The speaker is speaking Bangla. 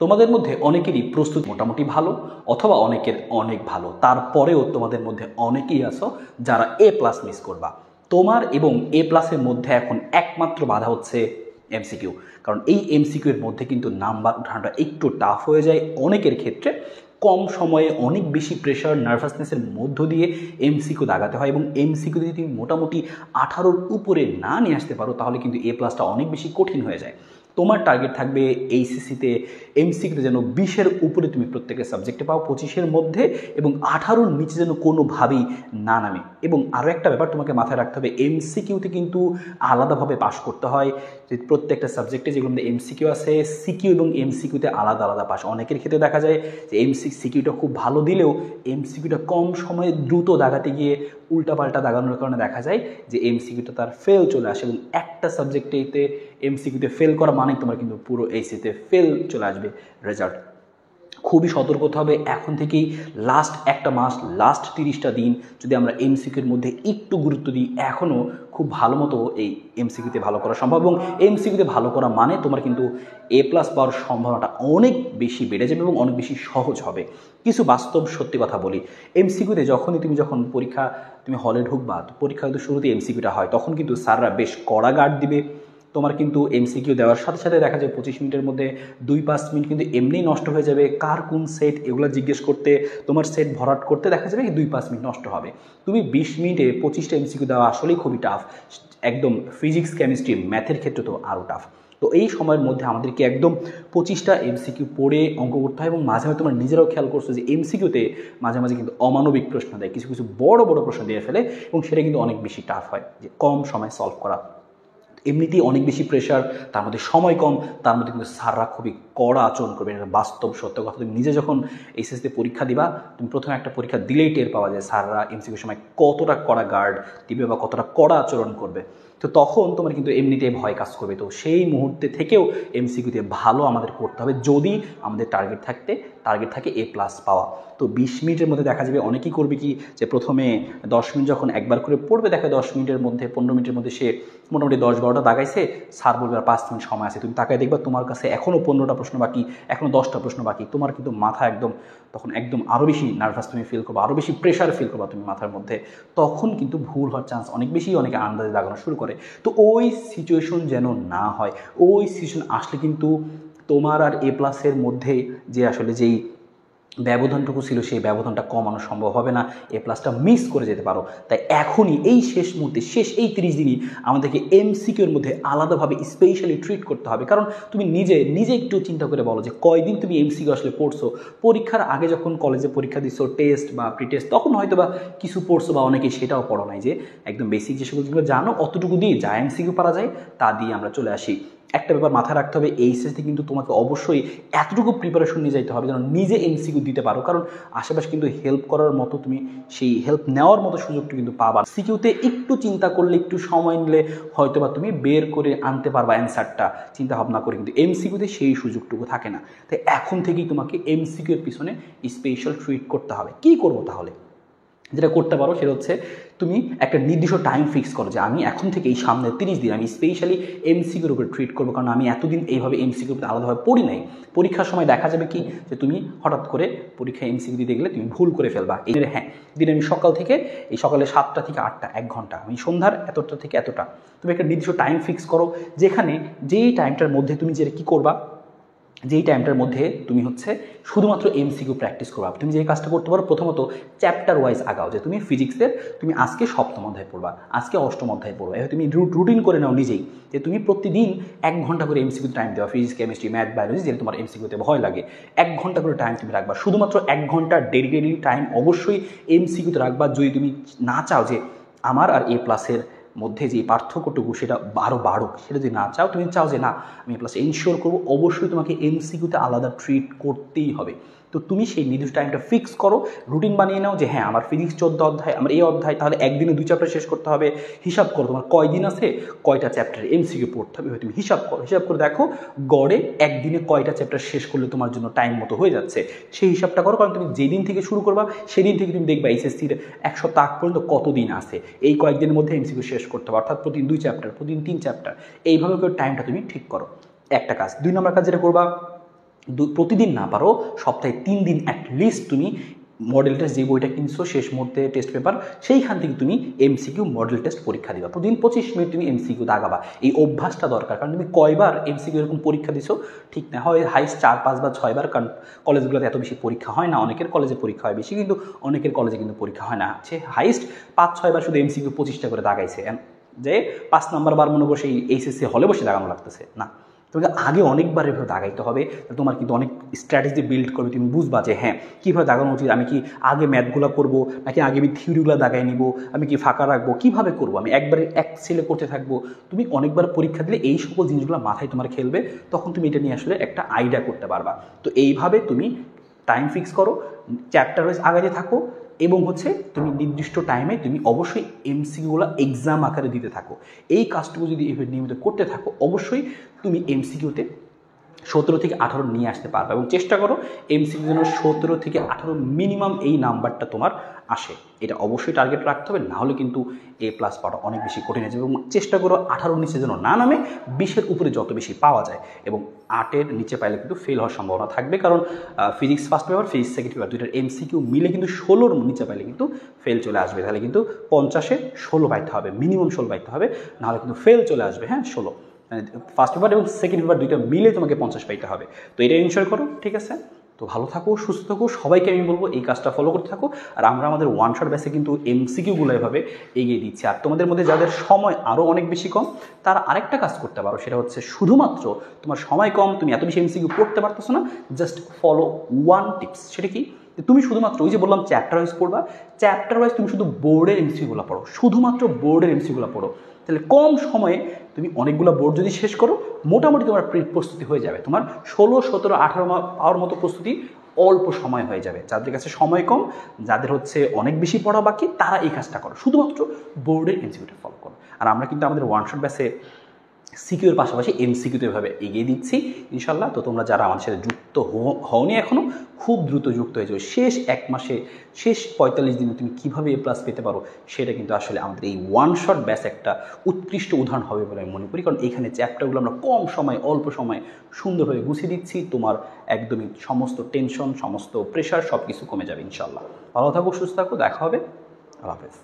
তোমাদের মধ্যে অনেকেরই প্রস্তুতি মোটামুটি ভালো অথবা অনেকের অনেক ভালো, তারপরেও তোমাদের মধ্যে অনেকেই আছো যারা A+ মিস করবা। তোমার এবং A+-এর মধ্যে এখন একমাত্র বাধা হচ্ছে এমসিকিউ। কারণ এই এমসিকিউ এর মধ্যে কিন্তু নাম্বার উঠানোটা একটু টাফ হয়ে যায় অনেকের ক্ষেত্রে। কম সময়ে অনেক বেশি প্রেশার নার্ভাসনেসের মধ্য দিয়ে এমসিকিউ দাগাতে হয়, এবং এমসিকিউ যদি তুমি মোটামুটি 18-র উপরে না নিয়ে আসতে পারো তাহলে কিন্তু A+টা অনেক বেশি কঠিন হয়ে যায়। তোমার টার্গেট থাকবে এইচএসসিতে এমসিকিউতে যেন 20-এর উপরে তুমি প্রত্যেকের সাবজেক্টে পাও, 25-এর মধ্যে, এবং 18-র নিচে যেন কোনোভাবেই না নামে। এবং আরও একটা ব্যাপার তোমাকে মাথায় রাখতে হবে, এমসিকিউতে কিন্তু আলাদাভাবে পাস করতে হয়। যে প্রত্যেকটা সাবজেক্টে যেগুলো এমসিকিউ আছে, সিকিউ এবং এমসিকিউতে আলাদা আলাদা পাস। অনেকের ক্ষেত্রে দেখা যায় যে সিকিউটা খুব ভালো দিলেও এমসিকিউটা কম সময়ে দ্রুত দাগাতে গিয়ে উল্টাপাল্টা দাগানোর কারণে দেখা যায় যে এমসিকিউটা তার ফেল চলে আসে, এবং একটা সাবজেক্টেতে এমসিকিউতে ফেল করা মানে তোমার কিন্তু পুরো এইচএসসিতে ফেল চলে আসবে রেজাল্ট। খুবই সতর্ক হতে হবে এখন থেকেই। লাস্ট একটা মাস, লাস্ট 30টা দিন যদি আমরা এমসিকিউর মধ্যে একটু গুরুত্ব দিই, এখনও খুব ভালো মতো এই এমসিকিউতে ভালো করা সম্ভব, এবং এমসিকিউতে ভালো করা মানে তোমার কিন্তু A+ পাওয়ার সম্ভাবনাটা অনেক বেশি বেড়ে যাবে এবং অনেক বেশি সহজ হবে। কিছু বাস্তব সত্যি কথা বলি, এমসিকিউতে যখন পরীক্ষা তুমি হলে ঢুকবা, তো পরীক্ষা কিন্তু শুরুতে এমসিকিউটা হয়, তখন কিন্তু স্যাররা বেশ কড়া গার্ড দিবে। তোমার কিন্তু এমসিকিউ দেওয়ার সাথে সাথে দেখা যায় 25 মিনিটের মধ্যে 2-5 মিনিট কিন্তু এমনিই নষ্ট হয়ে যাবে। কার কোন সেট এগুলো জিজ্ঞেস করতে, তোমার সেট ভরাট করতে দেখা যাবে 2-5 মিনিট নষ্ট হবে। তুমি 20 মিনিটে 25টা এমসিকিউ দেওয়া আসলেই খুবই টাফ। একদম ফিজিক্স, কেমিস্ট্রি, ম্যাথের ক্ষেত্রে তো আরও টাফ। তো এই সময়ের মধ্যে আমাদেরকে একদম 25টা এমসিকিউ পড়ে অঙ্ক করতে হয়, এবং মাঝে মাঝে তোমরা নিজেরাও খেয়াল করছো যে এমসিকিউতে মাঝে মাঝে কিন্তু অমানবিক প্রশ্ন দেয়, কিছু কিছু বড় বড় প্রশ্ন দিয়ে ফেলে, এবং সেটা কিন্তু অনেক বেশি টাফ হয় যে কম সময় সলভ করা। এমনিতেই অনেক বেশি প্রেশার, তার মধ্যে সময় কম, তার মধ্যে কিন্তু স্যাররা খুবই কড়া আচরণ করবে। এটা বাস্তব সত্য কথা। তুমি নিজে যখন এইচএসসিতে পরীক্ষা দিবা, তুমি প্রথমে একটা পরীক্ষা দিলেই টের পাওয়া যায় স্যাররা এমসিকিউর সময় কতটা কড়া গার্ড দিবে বা কতটা কড়া আচরণ করবে। তো তখন তোমার কিন্তু এমনিতেই ভয় কাজ করবে। তো সেই মুহূর্তে থেকেও এমসিকিউতে ভালো আমাদের করতে হবে, যদি আমাদের টার্গেট থাকে A+ পাওয়া। তো 20 মিনিটের মধ্যে দেখা যাবে অনেকেই করবে কি, যে প্রথমে 10 মিনিট যখন একবার করে পড়বে, দেখা 10 মিনিটের মধ্যে 15 মিনিটের মধ্যে সে মোটামুটি 10-12টা দাগাইছে, স্যার বলবে আর 5 মিনিট সময় আছে। তুমি তাকায় দেখবা তোমার কাছে এখনও 15টা প্রশ্ন বাকি, এখনও 10টা প্রশ্ন বাকি। তোমার কিন্তু মাথা তখন একদম আরও বেশি নার্ভাস তুমি ফিল করবা, আরও বেশি প্রেশার ফিল করবা তুমি মাথার মধ্যে। তখন কিন্তু ভুল হওয়ার চান্স অনেক বেশি, অনেকে আন্দাজে দাগানো শুরু করে। তো ওই সিচুয়েশন যেন না হয়, ওই সিচুয়েশন আসলে কিন্তু তোমার আর A+-এর মধ্যে যে আসলে যেই ব্যবধানটুকু ছিল সেই ব্যবধানটা কমানো সম্ভব হবে না, A+টা মিস করে যেতে পারো। তাই এখনই এই শেষ মুহূর্তে, শেষ এই 30 দিনই আমাদেরকে এমসিকিউর মধ্যে আলাদাভাবে স্পেশালি ট্রিট করতে হবে। কারণ তুমি নিজে একটু চিন্তা করে বলো যে কয়দিন তুমি এমসিকিউ আসলে পড়ছো। পরীক্ষার আগে যখন কলেজে পরীক্ষা দিচ্ছো, টেস্ট বা প্রি টেস্ট, তখন হয়তো বা কিছু পড়ছো, বা অনেকে সেটাও পড়ো নাই, যে একদম বেসিক যে সকল যেগুলো জানো অতটুকু দিয়ে যা এমসিকিউ পারা যায় তা দিয়ে আমরা চলে আসি। একটা ব্যাপার মাথায় রাখতে হবে, এইচএসসিতে কিন্তু তোমাকে অবশ্যই এতটুকু প্রিপারেশন নিয়ে যাইতে হবে যেন নিজে এমসিকিউ দিতে পারো। কারণ আশেপাশে কিন্তু হেল্প করার মতো, তুমি সেই হেল্প নেওয়ার মতো সুযোগটা কিন্তু পাবা। সিকিউতে একটু চিন্তা করলে, একটু সময় নিলে হয়তো বা তুমি বের করে আনতে পারবা অ্যান্সারটা চিন্তা ভাবনা করে, কিন্তু এমসিকিউতে সেই সুযোগটুকু থাকে না। তাই এখন থেকেই তোমাকে এমসিকিউ এর পিছনে স্পেশাল ট্রিট করতে হবে। কী করবো তাহলে? যেটা করতে পারো সেটা হচ্ছে তুমি একটা নির্দিষ্ট টাইম ফিক্স করো যে আমি এখন থেকে এই সামনে 30 দিন আমি স্পেশালি এমসিকিউর উপরে ট্রিট করবো। কারণ আমি এতদিন এইভাবে এমসিকিউ আলাদাভাবে পড়ি নাই। পরীক্ষার সময় দেখা যাবে কি, যে তুমি হঠাৎ করে পরীক্ষায় এমসিকিউ দিতে গেলে তুমি ভুল করে ফেলবা। হ্যাঁ, দিনে আমি সকালে 7টা থেকে 8টা 1 ঘন্টা, আমি সন্ধ্যার এতটা থেকে এতটা, তুমি একটা নির্দিষ্ট টাইম ফিক্স করো, যেখানে যেই টাইমটার মধ্যে তুমি যেটা কী করবা, যেই টাইমটার মধ্যে তুমি হচ্ছে শুধুমাত্র এমসিকিউ প্র্যাকটিস করবা। তুমি যে কাজটা করতে পারো, প্রথমত চ্যাপ্টার ওয়াইজ আগাও, যে তুমি ফিজিক্সের তুমি আজকে 7ম অধ্যায় পড়বা, আজকে 8ম অধ্যায় পড়বা। এভাবে তুমি রুটিন করে নাও নিজেই, যে তুমি প্রতিদিন 1 ঘন্টা করে এমসিকিউ টাইম দেওয়া। ফিজিক্স, কেমিস্ট্রি, ম্যাথ, বায়োলজি যেটা তোমার এমসিকিউতে ভয় লাগে, 1 ঘন্টা করে টাইম তুমি রাখবা। শুধুমাত্র 1 ঘন্টা ডেডিকেটেড টাইম অবশ্যই এমসিকিউতে রাখবা। যদি তুমি না চাও যে আমার আর A+-এর মধ্যে যে পার্থক্যটুকু সেটা আরও বাড়ুক, সেটা যদি না চাও, তুমি চাও যে না আমি A+ এনশিওর করবো, অবশ্যই তোমাকে এমসিকিউতে আলাদা ট্রিট করতেই হবে। তো তুমি সেই নির্দিষ্ট টাইমটা ফিক্স করো, রুটিন বানিয়ে নাও যে হ্যাঁ আমার ফিজিক্স 14 অধ্যায়, আমার এই অধ্যায়, তাহলে একদিনে 2 চ্যাপ্টার শেষ করতে হবে। হিসাব করো তোমার কয়দিন আছে, কয়টা চ্যাপ্টার এমসিকিউ পড়তে হবে, তুমি হিসাব করো। হিসাব করে দেখো গড়ে একদিনে কয়টা চ্যাপ্টার শেষ করলে তোমার জন্য টাইম মতো হয়ে যাচ্ছে, সেই হিসাবটা করো। কারণ তুমি যেদিন থেকে শুরু করবা সেদিন থেকে তুমি দেখবা এইচএসসির 1 সপ্তাহ আগ পর্যন্ত কতদিন আছে, এই কয়েকদিনের মধ্যে এমসিকিউ শেষ করতে হবে। অর্থাৎ প্রতিদিন 2 চ্যাপ্টার, প্রতিদিন 3 চ্যাপ্টার, এইভাবে করে টাইমটা তুমি ঠিক করো। একটা কাজ। 2 নম্বর কাজ যেটা করবা, প্রতিদিন না পারো সপ্তাহে 3 দিন অ্যাটলিস্ট তুমি মডেল টেস্ট যে বইটা কিনছো শেষ মুহূর্তে টেস্ট পেপার সেইখান থেকে তুমি এমসিকিউ মডেল টেস্ট পরীক্ষা দিবা। প্রতিদিন 25 মিনিট তুমি এমসিকিউ দাগাবা। এই অভ্যাসটা দরকার, কারণ তুমি কয়বার এমসিকিউ এরকম পরীক্ষা দিছো ঠিক না, হয় হাইস্ট 4-5 বা 6 বার, কারণ কলেজগুলোতে এত বেশি পরীক্ষা হয় না। অনেকের কলেজে পরীক্ষা হয় বেশি, কিন্তু অনেকের কলেজে কিন্তু পরীক্ষা হয় না। সে হাইস্ট 5-6 বার শুধু এমসিকিউ 25টা করে দাগাইছে, যে 5 নাম্বার বার মনে বসে এইচএসসি হলে বসে দাগানো লাগতেছে না। তোমাকে আগে অনেকবার এভাবে দাগাইতে হবে, তোমার কিন্তু অনেক স্ট্র্যাটেজি বিল্ড করবে। তুমি বুঝবা যে হ্যাঁ কীভাবে দাগানো উচিত, আমি কি আগে ম্যাথগুলো করবো নাকি আগে আমি থিওরিগুলো দাগাই নিব, আমি কি ফাঁকা রাখবো, কীভাবে করবো, আমি একবারে এক সেলে করতে থাকবো। তুমি অনেকবার পরীক্ষা দিলে এই সকল জিনিসগুলো মাথায় তোমার খেলবে, তখন তুমি এটা নিয়ে আসলে একটা আইডিয়া করতে পারবা। তো এইভাবে তুমি টাইম ফিক্স করো, চ্যাপ্টার ওয়াইজ আগাতে থাকো, এবং হচ্ছে তুমি নির্দিষ্ট টাইমে তুমি অবশ্যই এমসিকিউগুলো এক্সাম আকারে দিতে থাকো। এই কাজটুকু যদি এভাবে নিয়মিত করতে থাকো, অবশ্যই তুমি এমসিকিউতে 17 থেকে 18 নিয়ে আসতে পারবে। এবং চেষ্টা করো এমসিকিউ যেন 17 থেকে 18 মিনিমাম এই নাম্বারটা তোমার আসে, এটা অবশ্যই টার্গেট রাখতে হবে, না হলে কিন্তু A+ পাওয়াটা অনেক বেশি কঠিন হয়ে যাবে। এবং চেষ্টা করো 18 নিচে যেন না নামে, 20-এর উপরে যত বেশি পাওয়া যায়। এবং 8-এর নিচে পাইলে কিন্তু ফেল হওয়ার সম্ভাবনা থাকবে, কারণ physics first paper, physics second paper, দুইটার এমসিকিউ মিলে কিন্তু 16-র নিচে পাইলে কিন্তু ফেল চলে আসবে। তাহলে কিন্তু 50-এ 16 পাইতে হবে, মিনিমাম 16 পাইতে হবে, নাহলে কিন্তু ফেল চলে আসবে। হ্যাঁ 16, ফার্স্ট পেপার এবং সেকেন্ড পেপার দুইটা মিলে তোমাকে 50 পাইতে হবে। তো এটা এনশিওর করো, ঠিক আছে? তো ভালো থাকো, সুস্থ থাকো, সবাইকে আমি বলবো এই কাজটা ফলো করতে থাকো। আর আমরা আমাদের ওয়ান শট ব্যাচে কিন্তু এমসিকিউগুলো এভাবে এগিয়ে দিচ্ছি। আর তোমাদের মধ্যে যাদের সময় আরও অনেক বেশি কম, তারা আরেকটা কাজ করতে পারো, সেটা হচ্ছে শুধুমাত্র তোমার সময় কম, তুমি এত বেশি এমসিকিউ পড়তে পারতেছো না, জাস্ট ফলো ওয়ান টিপস। সেটা কি? তুমি শুধুমাত্র ওই যে বললাম চ্যাপ্টার ওয়াইজ পড়বা, চ্যাপ্টার ওয়াইজ তুমি শুধু বোর্ডের এমসিকিউগুলো পড়ো, শুধুমাত্র বোর্ডের এমসিকিউগুলো পড়ো। তাহলে কম সময়ে তুমি অনেকগুলো বোর্ড যদি শেষ করো, মোটামুটি তোমার প্রস্তুতি হয়ে যাবে। তোমার 16, 17, 18 পাওয়ার মতো প্রস্তুতি অল্প সময় হয়ে যাবে। যাদের কাছে সময় কম, যাদের হচ্ছে অনেক বেশি পড়া বাকি, তারা এই কাজটা করো, শুধুমাত্র বোর্ডের এমসিকিউটা ফলো করো। আর আমরা কিন্তু আমাদের ওয়ান শট ব্যাচে সিকিউর পাশাপাশি এমসিকিউতে এভাবে এগিয়ে দিচ্ছি ইনশাল্লাহ। তো তোমরা যারা আমাদের সাথে যুক্ত হওনি এখনও, খুব দ্রুত যুক্ত হয়ে যাবে। শেষ 1 মাসে, শেষ 45 দিনে তুমি কীভাবে A+ পেতে পারো, সেটা কিন্তু আসলে আমাদের এই ওয়ান শট ব্যাচ একটা উৎকৃষ্ট উদাহরণ হবে বলে আমি মনে করি। কারণ এখানে চ্যাপ্টারগুলো আমরা কম সময়, অল্প সময় সুন্দরভাবে গুছিয়ে দিচ্ছি। তোমার একদমই সমস্ত টেনশন, সমস্ত প্রেশার সব কিছু কমে যাবে ইনশাল্লাহ। ভালো থাকো, সুস্থ থাকো, দেখা হবে, আল্লাহ হাফেজ।